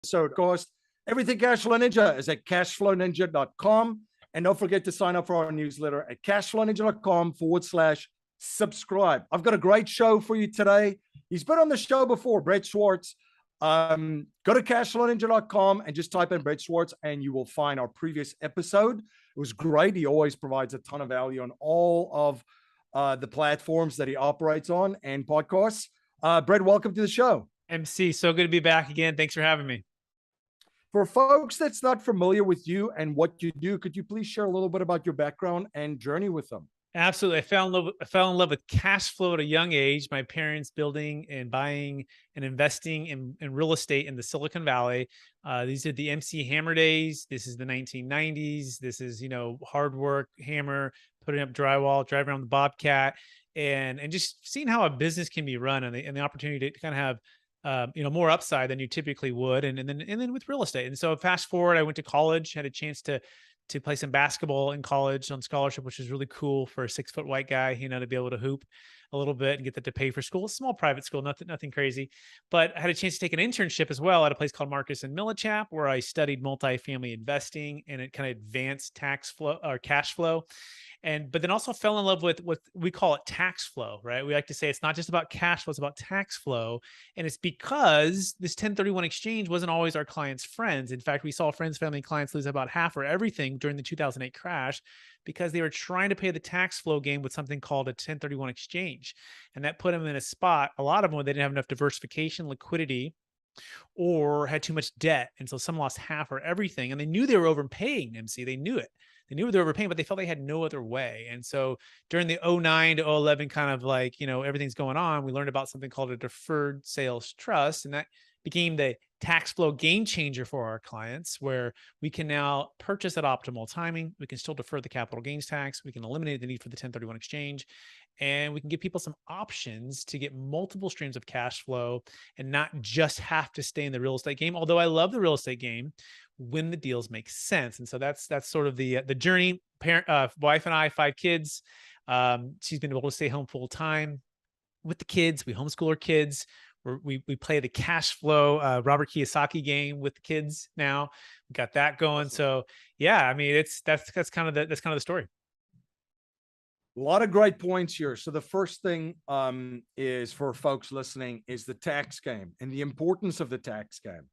episode, course. Everything Cashflow Ninja is at cashflowninja.com. And don't forget to sign up for our newsletter at cashflowninja.com/subscribe. I've got a great show for you today. He's been on the show before, Brett Swarts. Go to cashflowninja.com and just type in Brett Swarts and you will find our previous episode. It was great. He always provides a ton of value on all of the platforms that he operates on and podcasts. Brett, welcome to the show. MC, so good to be back again. Thanks for having me. For folks that's not familiar with you and what you do, could you please share a little bit about your background and journey with them? Absolutely. I fell in love with cash flow at a young age. My parents building and buying and investing in real estate in the Silicon Valley. These are the MC Hammer days. This is the 1990s. This is, hard work, hammer, putting up drywall, driving around the Bobcat, and just seeing how a business can be run and the opportunity to kind of have more upside than you typically would. And then with real estate. And so fast forward, I went to college, had a chance to play some basketball in college on scholarship, which was really cool for a 6-foot white guy, to be able to hoop a little bit and get that to pay for school. Small private school, nothing crazy. But I had a chance to take an internship as well at a place called Marcus and Millichap, where I studied multifamily investing and it kind of advanced tax flow or cash flow. But then also fell in love with what we call it tax flow, right? We like to say it's not just about cash flow, it's about tax flow. And it's because this 1031 exchange wasn't always our clients' friends. In fact, we saw friends, family, and clients lose about half or everything during the 2008 crash because they were trying to play the tax flow game with something called a 1031 exchange. And that put them in a spot, a lot of them, where they didn't have enough diversification, liquidity, or had too much debt. And so some lost half or everything. And they knew they were overpaying, MC. They knew it. They knew they were overpaying, but they felt they had no other way. And so during the 09 to 11 kind of everything's going on, we learned about something called a Deferred Sales Trust. And that became the tax flow game changer for our clients, where we can now purchase at optimal timing. We can still defer the capital gains tax. We can eliminate the need for the 1031 exchange. And we can give people some options to get multiple streams of cash flow and not just have to stay in the real estate game. Although I love the real estate game when the deals make sense. And so that's sort of the journey. Wife and I, 5 kids. She's been able to stay home full time with the kids. We homeschool our kids. We play the cash flow Robert Kiyosaki game with the kids now. We got that going. So yeah, I mean, that's kind of the story. A lot of great points here. So the first thing is, for folks listening, is the tax game and the importance of the tax game.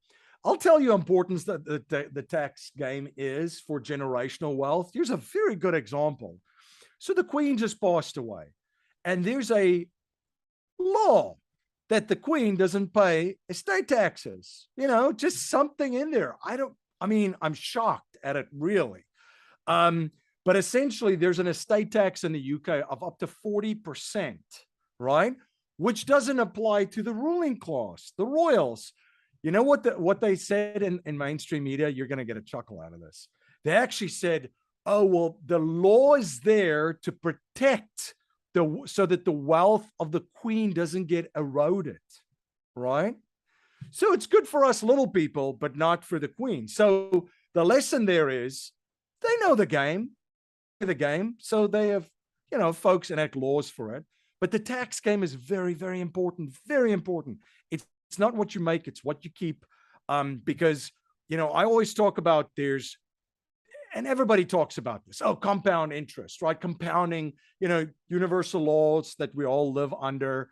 I'll tell you importance that the tax game is for generational wealth. Here's a very good example. So the Queen just passed away, and there's a law that the Queen doesn't pay estate taxes. Just something in there. I'm shocked at it, really. But essentially, there's an estate tax in the UK of up to 40%, right? Which doesn't apply to the ruling class, the royals. You know what they said in mainstream media? You're going to get a chuckle out of this. They actually said, oh, well, the law is there to protect so that the wealth of the Queen doesn't get eroded, right? So it's good for us little people, but not for the Queen. So the lesson there is they know the game. So they have, folks enact laws for it. But the tax game is very, very important, very important. It's not what you make, it's what you keep. Because, I always talk about and everybody talks about this, compound interest, right? Compounding, universal laws that we all live under,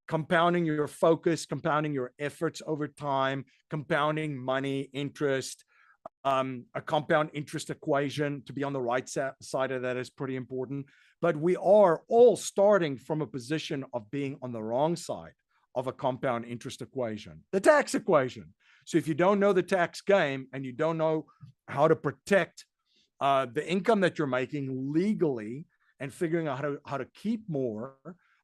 compounding your focus, compounding your efforts over time, compounding money, interest, a compound interest equation to be on the right side of that is pretty important. But we are all starting from a position of being on the wrong side of a compound interest equation, the tax equation. So if you don't know the tax game and you don't know how to protect the income that you're making legally and figuring out how to keep more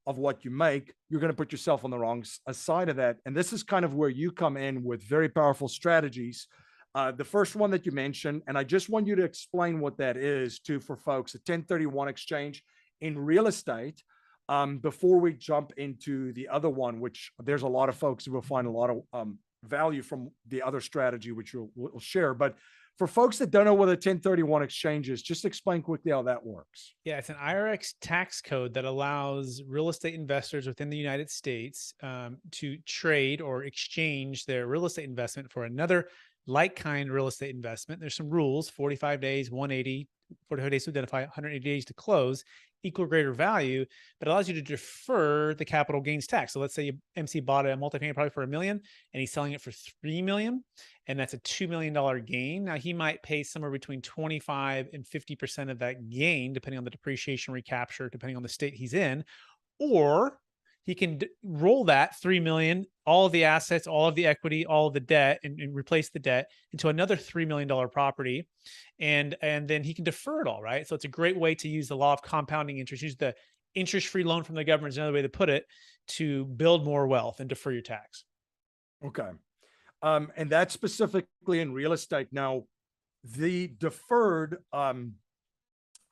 of what you make, you're going to put yourself on the wrong side of that. And this is kind of where you come in with very powerful strategies. The first one that you mentioned, and I just want you to explain what that is too for folks, a 1031 exchange in real estate, before we jump into the other one, which there's a lot of folks who will find a lot of value from the other strategy, which we'll share. But for folks that don't know what a 1031 exchange is, just explain quickly how that works. Yeah, it's an IRS tax code that allows real estate investors within the United States to trade or exchange their real estate investment for another like-kind real estate investment. There's some rules: 45 days, 180, 45 days to identify, 180 days to close, equal or greater value, but allows you to defer the capital gains tax. So let's say MC bought a multifamily property for $1 million and he's selling it for $3 million, and that's a $2 million gain. Now he might pay somewhere between 25 and 50% of that gain, depending on the depreciation recapture, depending on the state he's in, or he can roll that 3 million, all of the assets, all of the equity, all of the debt, and replace the debt into another $3 million property. And then he can defer it all, right? So it's a great way to use the law of compounding interest, use the interest-free loan from the government is another way to put it, to build more wealth and defer your tax. Okay. And that's specifically in real estate. Now, the deferred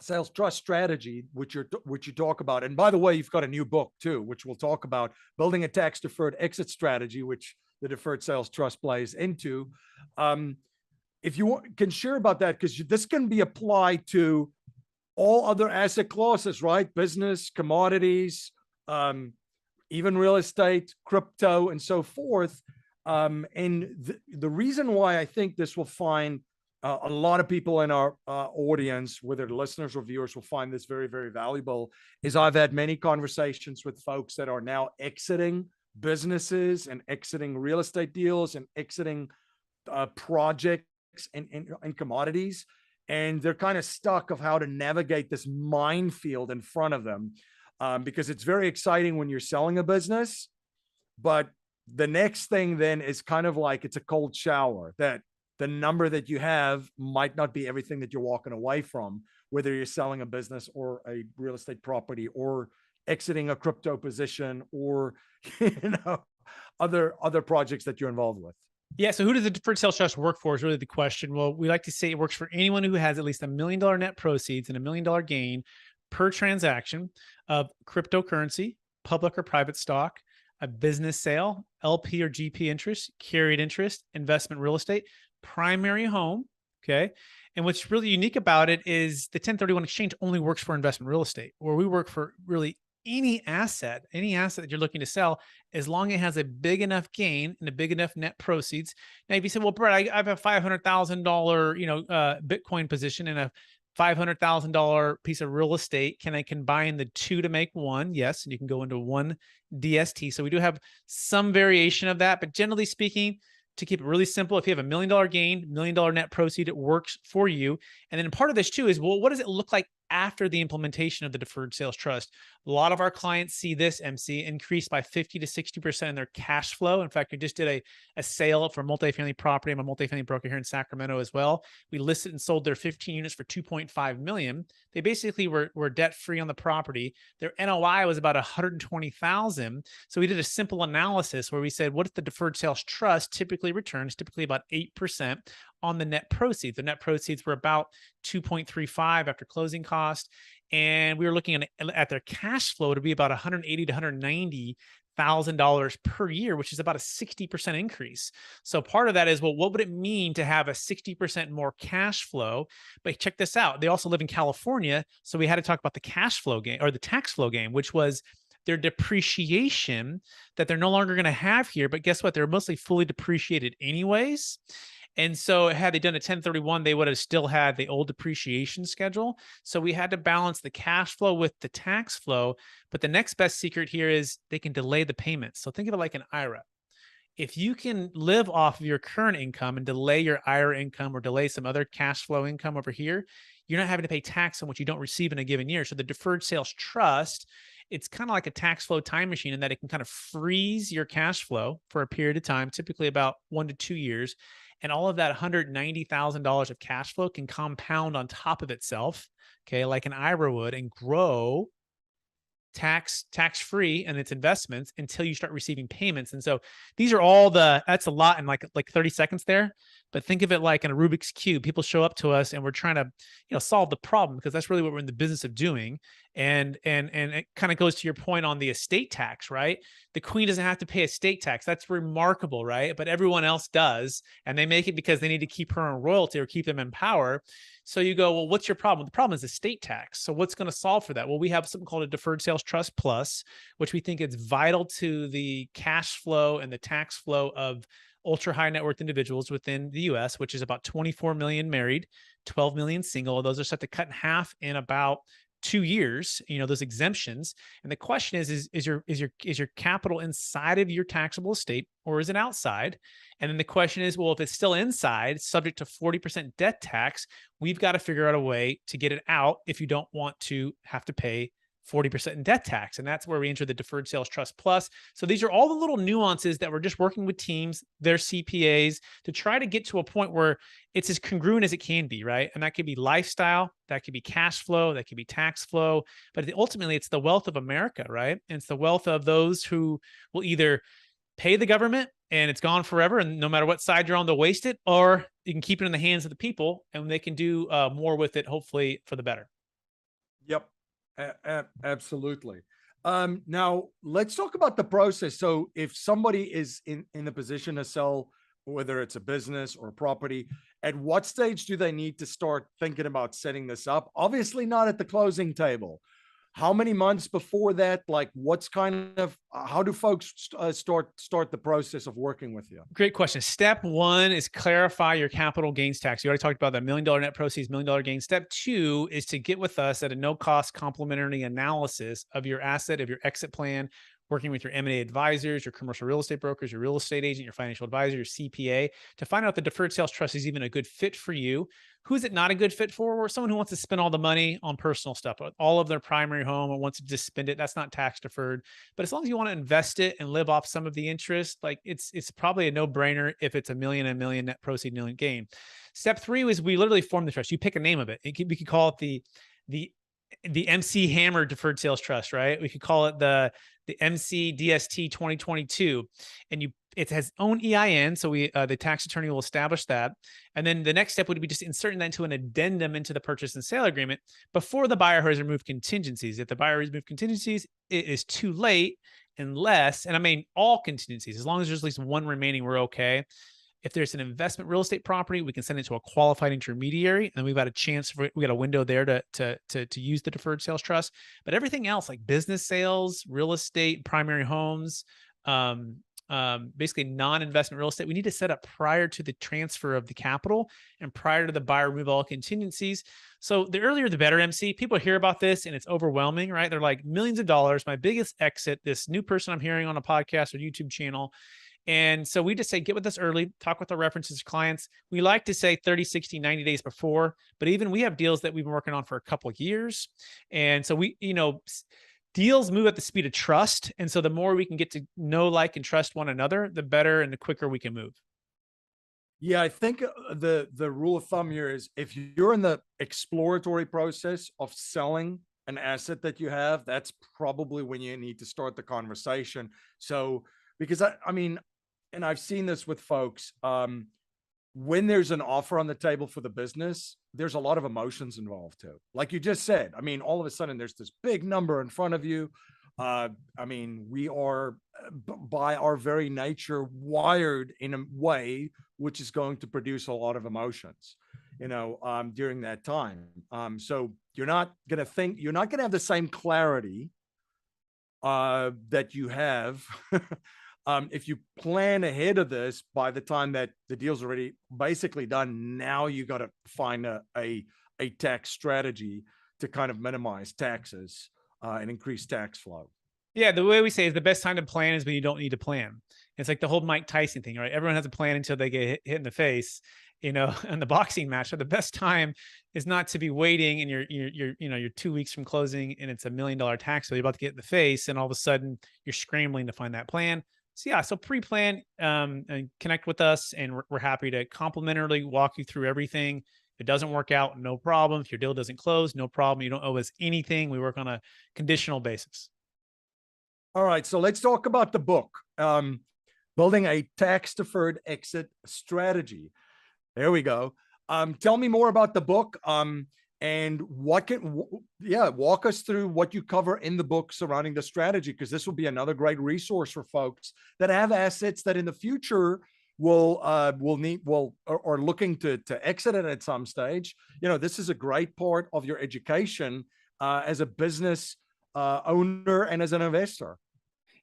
sales trust strategy, which you talk about, and by the way, you've got a new book too, which we'll talk about, building a tax deferred exit strategy, which the deferred sales trust plays into. If you can share about that, because this can be applied to all other asset classes, right? Business, commodities, even real estate, crypto, and so forth. And the reason why I think this will find a lot of people in our audience, whether the listeners or viewers, will find this very, very valuable, is I've had many conversations with folks that are now exiting businesses and exiting real estate deals and exiting projects and commodities. And they're kind of stuck of how to navigate this minefield in front of them, because it's very exciting when you're selling a business, but the next thing then is kind of like it's a cold shower, that the number that you have might not be everything that you're walking away from, whether you're selling a business or a real estate property or exiting a crypto position or, other projects that you're involved with. Yeah. So who does the deferred sales trust work for is really the question. Well, we like to say it works for anyone who has at least $1 million net proceeds and $1 million gain per transaction of cryptocurrency, public or private stock, a business sale, LP or GP interest, carried interest, investment real estate, primary home. Okay. And what's really unique about it is the 1031 exchange only works for investment real estate, or we work for really any asset that you're looking to sell, as long as it has a big enough gain and a big enough net proceeds. Now, if you say, well, Brett, I have a $500,000, Bitcoin position and a $500,000 piece of real estate. Can I combine the two to make one? Yes. And you can go into one DST. So we do have some variation of that, but generally speaking, to keep it really simple, if you have $1 million gain, $1 million net proceed, it works for you. And then part of this too is, well, what does it look like after the implementation of the deferred sales trust? A lot of our clients see this, MC, increase by 50 to 60% in their cash flow. In fact, we just did a sale for multifamily property. I'm a multifamily broker here in Sacramento as well. We listed and sold their 15 units for $2.5 million. They basically were debt-free on the property. Their NOI was about $120,000. So we did a simple analysis where we said, what if the deferred sales trust typically returns typically about 8% on the net proceeds? The net proceeds were about 2.35 after closing cost. And we were looking at their cash flow to be about $180,000 to $190,000 per year, which is about a 60% increase. So part of that is, well, what would it mean to have a 60% more cash flow? But check this out. They also live in California. So we had to talk about the cash flow gain, or the tax flow gain, which was their depreciation that they're no longer going to have here. But guess what? They're mostly fully depreciated anyways. And so had they done a 1031, they would have still had the old depreciation schedule. So we had to balance the cash flow with the tax flow. But the next best secret here is they can delay the payments. So think of it like an IRA. If you can live off of your current income and delay your IRA income or delay some other cash flow income over here, you're not having to pay tax on what you don't receive in a given year. So the deferred sales trust, it's kind of like a tax flow time machine in that it can kind of freeze your cash flow for a period of time, typically about 1 to 2 years. And all of that $190,000 of cash flow can compound on top of itself, okay, like an IRA would, and grow tax-free in its investments until you start receiving payments. And so these are all that's a lot in like 30 seconds there, but think of it like in a Rubik's Cube. People show up to us and we're trying to, solve the problem, because that's really what we're in the business of doing. And it kind of goes to your point on the estate tax, right? The queen doesn't have to pay estate tax. That's remarkable, right? But everyone else does, and they make it because they need to keep her in royalty or keep them in power. So you go, well, what's your problem? The problem is estate tax. So what's going to solve for that? Well, we have something called a Deferred Sales Trust Plus, which we think is vital to the cash flow and the tax flow of ultra high net worth individuals within the US, which is about 24 million married, 12 million single. Those are set to cut in half in about 2 years, those exemptions. And the question is your capital inside of your taxable estate, or is it outside? And then the question is, well, if it's still inside, subject to 40% death tax, we've got to figure out a way to get it out if you don't want to have to pay 40% in death tax. And that's where we enter the Deferred Sales Trust Plus. So these are all the little nuances that we're just working with teams, their CPAs, to try to get to a point where it's as congruent as it can be, right? And that could be lifestyle, that could be cash flow, that could be tax flow. But ultimately, it's the wealth of America, right? And it's the wealth of those who will either pay the government and it's gone forever, and no matter what side you're on, they'll waste it, or you can keep it in the hands of the people and they can do more with it, hopefully for the better. Yep. Absolutely. Now let's talk about the process. So if somebody is in a position to sell, whether it's a business or a property, at what stage do they need to start thinking about setting this up? Obviously not at the closing table. How many months before that? Like, what's kind of, how do folks start the process of working with you? Great question. Step one is clarify your capital gains tax. You already talked about that $1 million net proceeds, $1 million gain. Step two is to get with us at a no-cost complimentary analysis of your asset, of your exit plan, working with your M&A advisors, your commercial real estate brokers, your real estate agent, your financial advisor, your CPA, to find out if the deferred sales trust is even a good fit for you. Who is it not a good fit for? Or someone who wants to spend all the money on personal stuff, all of their primary home, and wants to just spend it. That's not tax deferred. But as long as you want to invest it and live off some of the interest, like it's probably a no-brainer if it's $1 million net proceed, $1 million gain. Step three is we literally form the trust. You pick a name of it. We could call it the MC Hammer Deferred Sales Trust, right? We could call it the MC DST 2022, and it has own EIN. So the tax attorney will establish that. And then the next step would be just inserting that into an addendum into the purchase and sale agreement before the buyer has removed contingencies. If the buyer has removed contingencies, it is too late unless, and I mean all contingencies, as long as there's at least one remaining, we're okay. If there's an investment real estate property, we can send it to a qualified intermediary, and we've got a chance we got a window there to use the deferred sales trust. But everything else, like business sales, real estate, primary homes, basically non-investment real estate, we need to set up prior to the transfer of the capital and prior to the buyer remove all contingencies. So the earlier the better, MC. People hear about this and it's overwhelming, right? They're like, millions of dollars, my biggest exit, this new person I'm hearing on a podcast or YouTube channel. And so we just say, get with us early, talk with our references clients. We like to say 30, 60, 90 days before, but even we have deals that we've been working on for a couple of years. And so deals move at the speed of trust. And so the more we can get to know, like, and trust one another, the better and the quicker we can move. Yeah, I think the rule of thumb here is if you're in the exploratory process of selling an asset that you have, that's probably when you need to start the conversation. So, because I mean, and I've seen this with folks, when there's an offer on the table for the business, there's a lot of emotions involved too. Like you just said, I mean, all of a sudden there's this big number in front of you. I mean, we are by our very nature wired in a way which is going to produce a lot of emotions, during that time. So you're not going to have the same clarity that you have if you plan ahead of this. By the time that the deal's already basically done, now you got to find a tax strategy to kind of minimize taxes and increase tax flow. Yeah, the way we say is the best time to plan is when you don't need to plan. It's like the whole Mike Tyson thing, right? Everyone has a plan until they get hit in the face, in the boxing match. So the best time is not to be waiting and you're 2 weeks from closing and it's $1 million tax bill you're about to get in the face, and all of a sudden you're scrambling to find that plan. So yeah, so pre-plan and connect with us, and we're happy to complimentarily walk you through everything. If it doesn't work out, no problem. If your deal doesn't close, no problem. You don't owe us anything. We work on a conditional basis. All right, so let's talk about the book, Building a Tax Deferred Exit Strategy. There we go. Tell me more about the book. And walk us through what you cover in the book surrounding the strategy, because this will be another great resource for folks that have assets that in the future will need or looking to exit it at some stage. This is a great part of your education as a business owner and as an investor.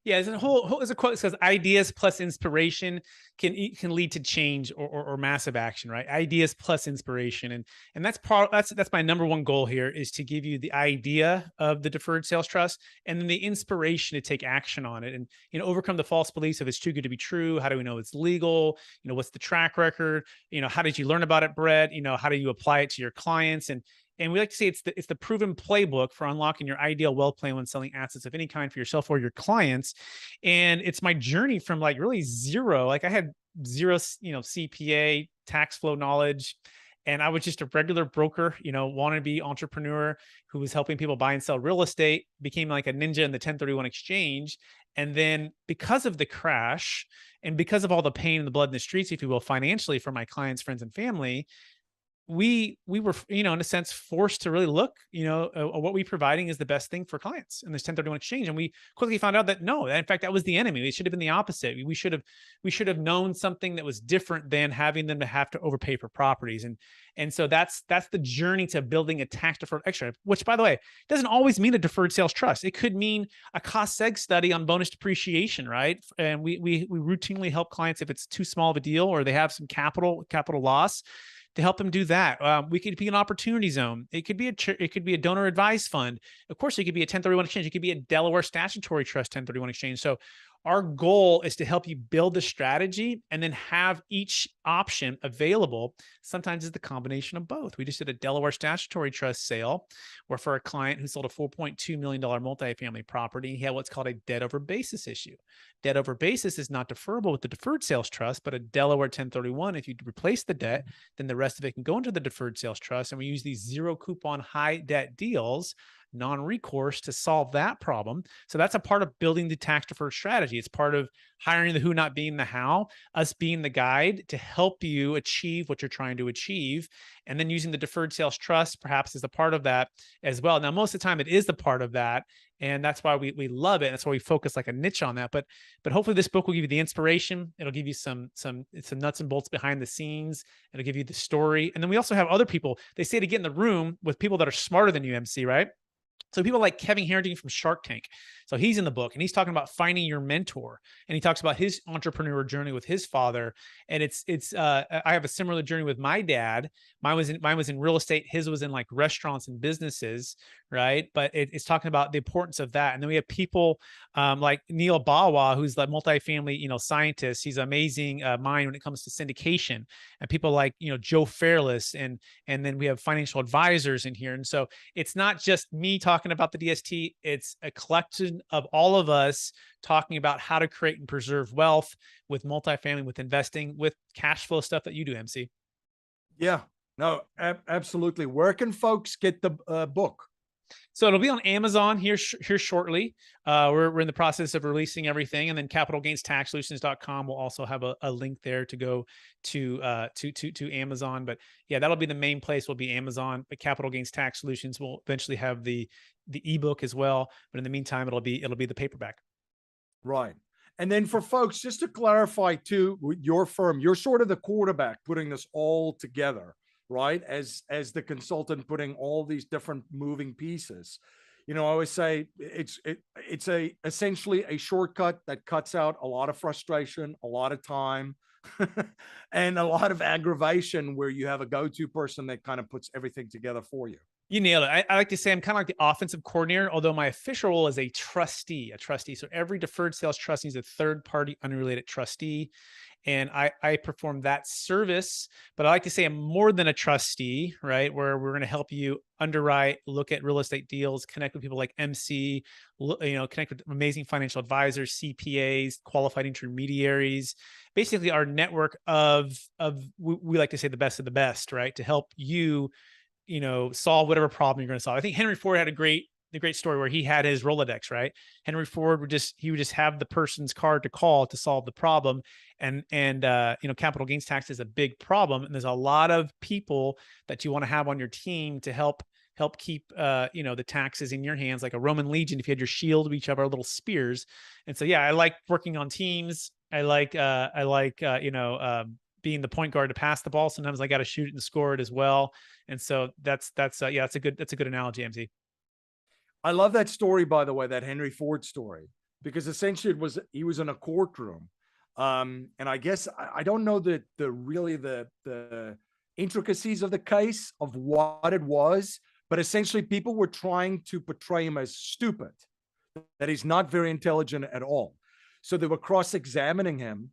Yeah, there's a quote that says ideas plus inspiration can lead to change or massive action, right? Ideas plus inspiration. And that's my number one goal here, is to give you the idea of the deferred sales trust and then the inspiration to take action on it, and overcome the false beliefs of it's too good to be true. How do we know it's legal? What's the track record? How did you learn about it, Brett? How do you apply it to your clients? And we like to say it's the proven playbook for unlocking your ideal wealth plan when selling assets of any kind for yourself or your clients. And it's my journey from like really zero. Like I had zero, CPA, tax flow knowledge. And I was just a regular broker, wannabe entrepreneur who was helping people buy and sell real estate, became like a ninja in the 1031 exchange. And then because of the crash and because of all the pain and the blood in the streets, if you will, financially for my clients, friends, and family, we were, in a sense, forced to really look, what we providing is the best thing for clients in this 1031 exchange. And we quickly found out that no, in fact, that was the enemy. It should have been the opposite. We should have known something that was different than having them to have to overpay for properties. And so that's the journey to building a tax deferred extra, which, by the way, doesn't always mean a deferred sales trust. It could mean a cost seg study on bonus depreciation, right? And we routinely help clients if it's too small of a deal or they have some capital loss, to help them do that. We could be an opportunity zone. It could be a donor advised fund. Of course, it could be a 1031 exchange. It could be a Delaware statutory trust 1031 exchange. So our goal is to help you build the strategy and then have each option available. Sometimes it's the combination of both. We just did a Delaware statutory trust sale where for a client who sold a $4.2 million multifamily property, he had what's called a debt over basis issue. Debt over basis is not deferrable with the deferred sales trust, but a Delaware 1031, if you replace the debt, then the rest of it can go into the deferred sales trust. And we use these zero coupon high debt deals, non-recourse, to solve that problem. So that's a part of building the tax deferred strategy. It's part of hiring the who, not being the how, us being the guide to help you achieve what you're trying to achieve. And then using the deferred sales trust perhaps as a part of that as well. Now, most of the time it is the part of that. And that's why we love it. That's why we focus like a niche on that. But hopefully this book will give you the inspiration. It'll give you some nuts and bolts behind the scenes. It'll give you the story. And then we also have other people. They say to get in the room with people that are smarter than you, MC, right? So people like Kevin Harrington from Shark Tank. So he's in the book and he's talking about finding your mentor. And he talks about his entrepreneur journey with his father. And I have a similar journey with my dad. Mine was in real estate. His was in like restaurants and businesses, right? But it's talking about the importance of that. And then we have people like Neil Bawa, who's the multifamily, scientist. He's an amazing mind when it comes to syndication. And people like, Joe Fairless. And then we have financial advisors in here. And so it's not just me talking about the DST. It's a collection of all of us talking about how to create and preserve wealth with multifamily, with investing, with cash flow stuff that you do, MC. Yeah, no, absolutely. Where can folks get the book? So it'll be on Amazon here shortly. We're in the process of releasing everything, and then capitalgainstaxsolutions.com will also have a link there to go to Amazon. But yeah, that'll be the main place. Will be Amazon. But Capital Gains Tax Solutions will eventually have the ebook as well. But in the meantime, it'll be the paperback. Right. And then for folks, just to clarify too, with your firm, you're sort of the quarterback putting this all together, right? As the consultant putting all these different moving pieces. I always say it's essentially a shortcut that cuts out a lot of frustration, a lot of time, and a lot of aggravation where you have a go-to person that kind of puts everything together for you. You nailed it. I like to say I'm kind of like the offensive coordinator, although my official role is a trustee. So every deferred sales trustee is a third-party unrelated trustee. And I perform that service, but I like to say I'm more than a trustee, right? Where we're going to help you underwrite, look at real estate deals, connect with people like MC, connect with amazing financial advisors, CPAs, qualified intermediaries, basically our network of we like to say the best of the best, right? To help you, solve whatever problem you're going to solve. I think Henry Ford had a great the great story where he had his Rolodex, right? Henry Ford would just have the person's card to call to solve the problem. And capital gains tax is a big problem. And there's a lot of people that you want to have on your team to help keep the taxes in your hands, like a Roman legion. If you had your shield, we each have our little spears. And so yeah, I like working on teams. I like being the point guard to pass the ball. Sometimes I got to shoot it and score it as well. And so that's a good analogy, MZ. I love that story, by the way, that Henry Ford story, because essentially he was in a courtroom. And I guess I don't know the intricacies of the case of what it was, but essentially people were trying to portray him as stupid, that he's not very intelligent at all. So they were cross-examining him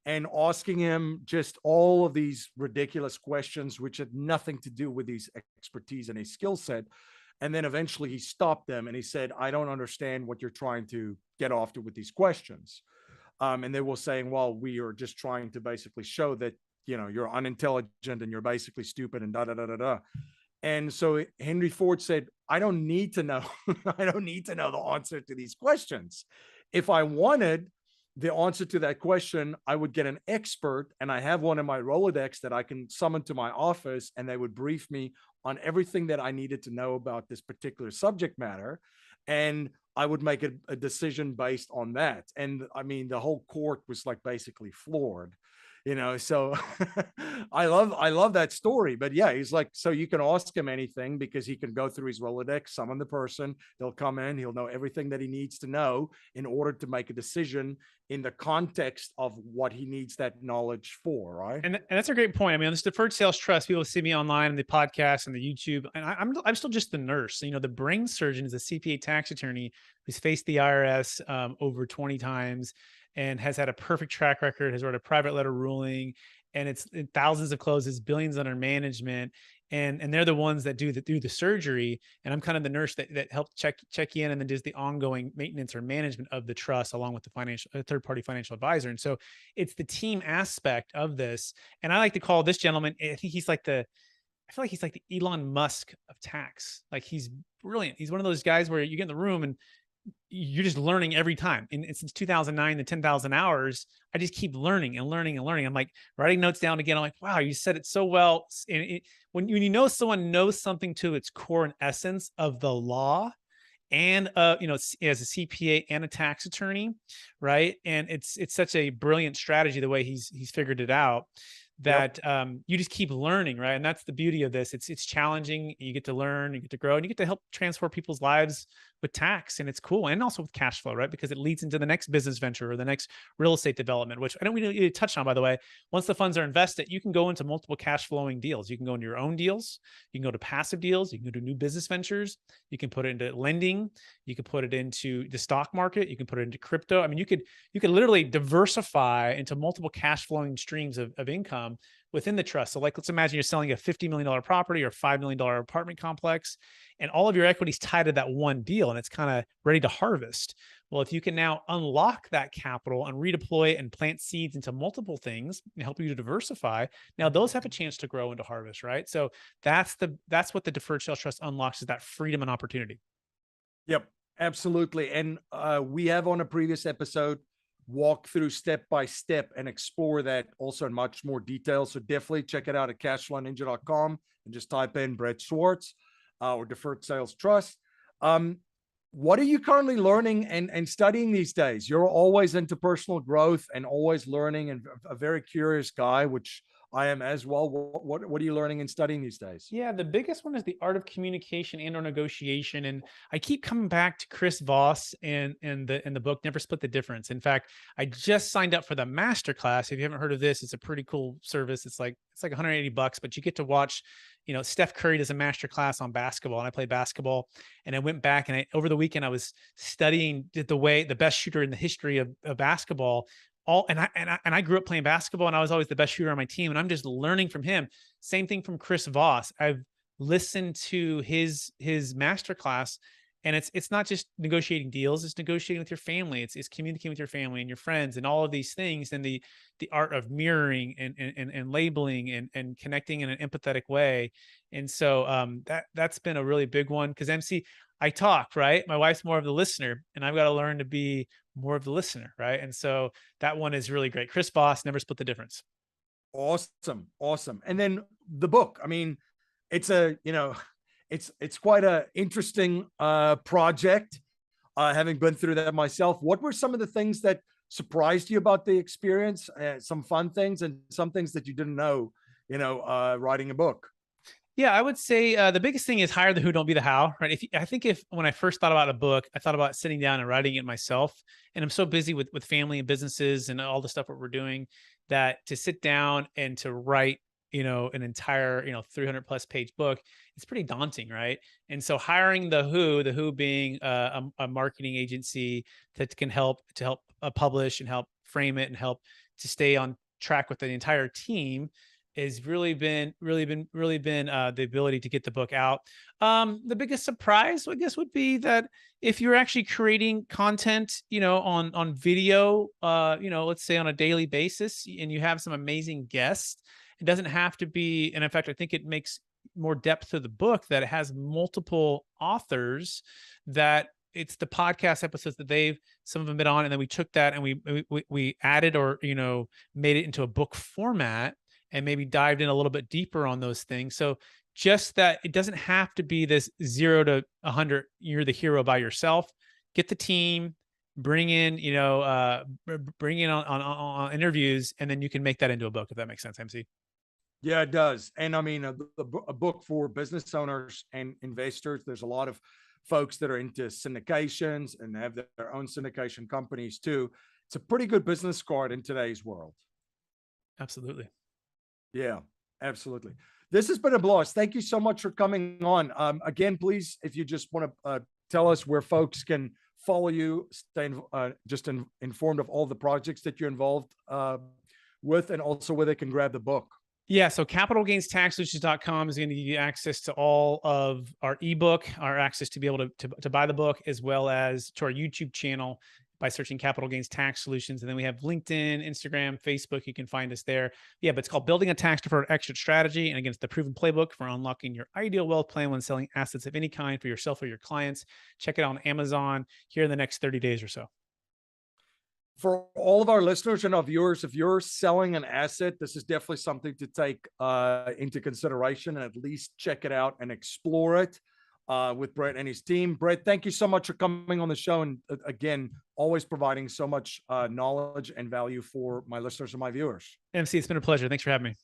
and asking him just all of these ridiculous questions, which had nothing to do with his expertise and his skill set. And then eventually he stopped them and he said, I don't understand what you're trying to get after with these questions. And they were saying, well, we are just trying to basically show that, you're unintelligent and you're basically stupid and da, da, da, da, da. And so Henry Ford said, I don't need to know. I don't need to know the answer to these questions. If I wanted the answer to that question, I would get an expert, and I have one in my Rolodex that I can summon to my office, and they would brief me on everything that I needed to know about this particular subject matter. And I would make a decision based on that. And I mean, the whole court was like basically floored. So I love that story. But yeah, he's like, so you can ask him anything because he can go through his Rolodex, summon the person, they'll come in, he'll know everything that he needs to know in order to make a decision in the context of what he needs that knowledge for, right? And that's a great point. I mean, on this Deferred Sales Trust, people see me online in the podcast and the YouTube, and I'm still just the nurse. The brain surgeon is a CPA tax attorney who's faced the IRS over 20 times and has had a perfect track record, has wrote a private letter ruling, and it's thousands of closes, billions under management. And they're the ones that do the surgery. And I'm kind of the nurse that helps check in and then does the ongoing maintenance or management of the trust along with the third party financial advisor. And so it's the team aspect of this. And I like to call this gentleman, I think I feel like he's like the Elon Musk of tax. Like, he's brilliant. He's one of those guys where you get in the room and you're just learning every time. And since 2009, the 10,000 hours, I just keep learning and learning and learning. I'm like writing notes down again. I'm like, wow, you said it so well. And when you know someone knows something to its core and essence of the law, and as a CPA and a tax attorney, right? And it's such a brilliant strategy the way he's figured it out, that you just keep learning, right? And that's the beauty of this. It's challenging. You get to learn, you get to grow, and you get to help transform people's lives with tax. And it's cool. And also with cash flow, right? Because it leads into the next business venture or the next real estate development, which I don't really need to touch on, by the way. Once the funds are invested, you can go into multiple cash flowing deals. You can go into your own deals. You can go to passive deals. You can go to new business ventures. You can put it into lending. You can put it into the stock market. You can put it into crypto. I mean, you could literally diversify into multiple cash flowing streams of income within the trust. So like, let's imagine you're selling a $50 million property or $5 million apartment complex, and all of your equity is tied to that one deal and it's kind of ready to harvest. Well, if you can now unlock that capital and redeploy and plant seeds into multiple things and help you to diversify, now those have a chance to grow into harvest, right? So that's what the Deferred Sales Trust unlocks, is that freedom and opportunity. Yep, absolutely. And we have on a previous episode walk through step by step and explore that also in much more detail. So definitely check it out at cashflowninja.com and just type in Brett Swarts or Deferred Sales Trust. What are you currently learning and studying these days? You're always into personal growth and always learning, and a very curious guy, which I am as well. What are you learning and studying these days? Yeah, the biggest one is the art of communication and or negotiation. And I keep coming back to Chris Voss and the book Never Split the Difference. In fact, I just signed up for the masterclass. If you haven't heard of this, it's a pretty cool service. It's like $180, but you get to watch, Steph Curry does a masterclass on basketball, and I play basketball. And I went back and over the weekend I was studying the best shooter in the history of basketball. I grew up playing basketball, and I was always the best shooter on my team. And I'm just learning from him. Same thing from Chris Voss. I've listened to his masterclass, and it's not just negotiating deals. It's negotiating with your family. It's communicating with your family and your friends and all of these things, and the art of mirroring and labeling and connecting in an empathetic way. And so that's been a really big one, because MC, I talk, right? My wife's more of the listener, and I've got to learn to be more of the listener, right? And so that one is really great. Chris Voss, Never Split the Difference. Awesome. Awesome. And then the book, I mean, it's a, it's quite a interesting project. Having been through that myself, what were some of the things that surprised you about the experience? Some fun things and some things that you didn't know, writing a book. Yeah, I would say the biggest thing is hire the who, don't be the how, right? I think if when I first thought about a book, I thought about sitting down and writing it myself, and I'm so busy with family and businesses and all the stuff that we're doing that to sit down and to write, an entire 300 plus page book, it's pretty daunting, right? And so hiring the who being a marketing agency that can help publish and help frame it and help to stay on track with the entire team has really been the ability to get the book out. The biggest surprise, I guess, would be that if you're actually creating content, on video, let's say on a daily basis, and you have some amazing guests, it doesn't have to be. And in fact, I think it makes more depth to the book that it has multiple authors, that it's the podcast episodes that some of them been on, and then we took that and we added or made it into a book format and maybe dived in a little bit deeper on those things. So just that it doesn't have to be this 0 to 100, you're the hero by yourself. Get the team, bring in, bring in on interviews, and then you can make that into a book, if that makes sense, MC. Yeah, it does. And I mean, a book for business owners and investors. There's a lot of folks that are into syndications and have their own syndication companies too. It's a pretty good business card in today's world. Absolutely. Yeah, absolutely. This has been a blast. Thank you so much for coming on. Again, please, if you just want to tell us where folks can follow you, stay informed of all the projects that you're involved with, and also where they can grab the book. Yeah, so capitalgainstaxsolutions.com is going to give you access to all of our ebook, our access to be able to buy the book, as well as to our YouTube channel by searching Capital Gains Tax Solutions. And then we have LinkedIn, Instagram, Facebook. You can find us there. Yeah, but it's called Building a Tax Deferred Exit Strategy. And again, it's the proven playbook for unlocking your ideal wealth plan when selling assets of any kind for yourself or your clients. Check it out on Amazon here in the next 30 days or so. For all of our listeners and our viewers, if you're selling an asset, this is definitely something to take into consideration and at least check it out and explore it with Brett and his team. Brett, thank you so much for coming on the show. And again, always providing so much knowledge and value for my listeners and my viewers. MC, it's been a pleasure. Thanks for having me.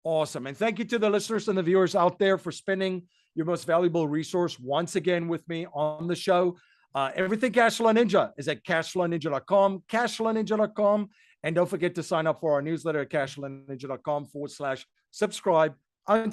Awesome. And thank you to the listeners and the viewers out there for spending your most valuable resource once again with me on the show. Everything Cashflow Ninja is at cashflowninja.com, cashflowninja.com. And don't forget to sign up for our newsletter at cashflowninja.com/subscribe. Until